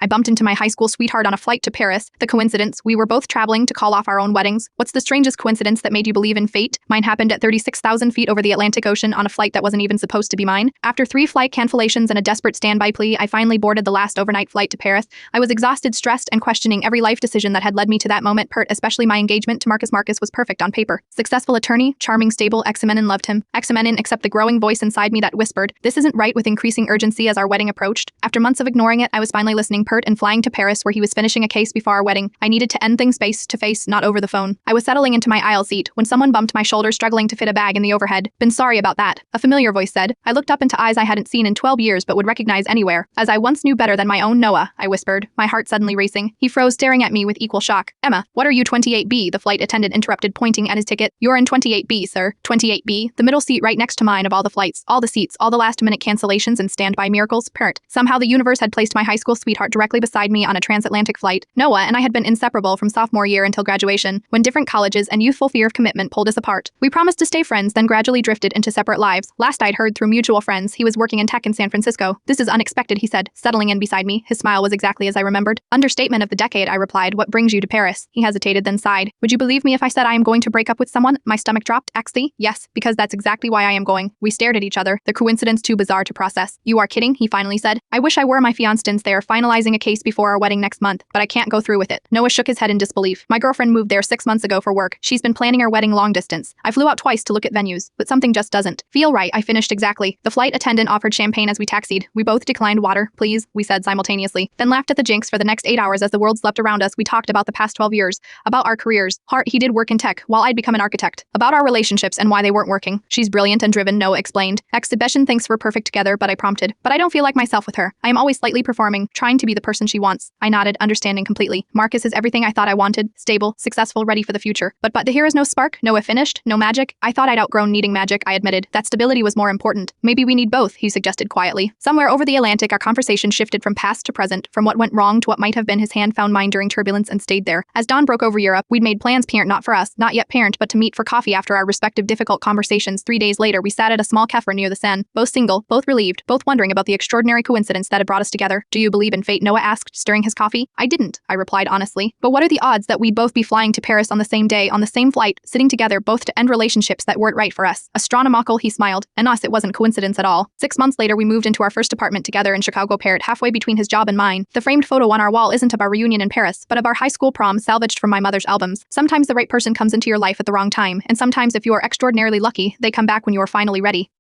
I bumped into my high school sweetheart on a flight to Paris. The coincidence, we were both traveling to call off our own weddings. What's the strangest coincidence that made you believe in fate? Mine happened at 36,000 feet over the Atlantic Ocean on a flight that wasn't even supposed to be mine. After 3 flight cancellations and a desperate standby plea, I finally boarded the last overnight flight to Paris. I was exhausted, stressed, and questioning every life decision that had led me to that moment. Especially my engagement to Marcus. Marcus was perfect on paper. Successful attorney, charming, stable. Examenin loved him. Examenin, except the growing voice inside me that whispered, "This isn't right," with increasing urgency as our wedding approached. After months of ignoring it, I was finally listening. And flying to Paris, where he was finishing a case before our wedding. I needed to end things face to face, not over the phone. I was settling into my aisle seat when someone bumped my shoulder, struggling to fit a bag in the overhead. "Been sorry about that," a familiar voice said. I looked up into eyes I hadn't seen in 12 years but would recognize anywhere. "As I once knew better than my own Noah," I whispered, my heart suddenly racing. He froze, staring at me with equal shock. "Emma, what are you 28B?" the flight attendant interrupted, pointing at his ticket. "You're in 28B, sir." 28B, the middle seat right next to mine. Of all the flights, all the seats, all the last-minute cancellations and standby miracles, somehow the universe had placed my high school sweetheart directly beside me on a transatlantic flight. Noah and I had been inseparable from sophomore year until graduation, when different colleges and youthful fear of commitment pulled us apart. We promised to stay friends, then gradually drifted into separate lives. Last I'd heard through mutual friends, he was working in tech in San Francisco. "This is unexpected," he said, settling in beside me. His smile was exactly as I remembered. "Understatement of the decade," I replied. "What brings you to Paris?" He hesitated, then sighed. "Would you believe me if I said I am going to break up with someone?" My stomach dropped. "Actually, yes, because that's exactly why I am going." We stared at each other, the coincidence too bizarre to process. "You are kidding," he finally said. "I wish I were. My fiancé. They are finalizing a case before our wedding next month, but I can't go through with it." Noah shook his head in disbelief. "My girlfriend moved there 6 months ago for work. She's been planning our wedding long distance. I flew out twice to look at venues, but something just doesn't feel right." I finished. "Exactly." The flight attendant offered champagne as we taxied. We both declined. "Water, please," we said simultaneously, then laughed at the jinx. For the next 8 hours as the world slept around us, we talked about the past 12 years, about our careers. He did work in tech, while I'd become an architect. About our relationships and why they weren't working. "She's brilliant and driven," Noah explained. "Exhibition thinks we're perfect together," but I prompted. "But I don't feel like myself with her. I am always slightly performing, trying to be the person she wants." I nodded, understanding completely. "Marcus is everything I thought I wanted. Stable, successful, ready for the future. But here is no spark." Noah finished. "No magic." I thought I'd outgrown needing magic, I admitted. That stability was more important. "Maybe we need both," he suggested quietly. Somewhere over the Atlantic, our conversation shifted from past to present, from what went wrong to what might have been. His hand found mine during turbulence and stayed there. As dawn broke over Europe, we'd made plans, not for us, not yet parent, but to meet for coffee after our respective difficult conversations. 3 days later, we sat at a small cafe near the Seine, both single, both relieved, both wondering about the extraordinary coincidence that had brought us together. "Do you believe in fate?" Noah asked, stirring his coffee. "I didn't," I replied honestly. "But what are the odds that we'd both be flying to Paris on the same day, on the same flight, sitting together, both to end relationships that weren't right for us?" Astronomical, he smiled. "And us, it wasn't coincidence at all." 6 months later, we moved into our first apartment together in Chicago, paired halfway between his job and mine. The framed photo on our wall isn't of our reunion in Paris, but of our high school prom, salvaged from my mother's albums. Sometimes the right person comes into your life at the wrong time, and sometimes, if you are extraordinarily lucky, they come back when you are finally ready.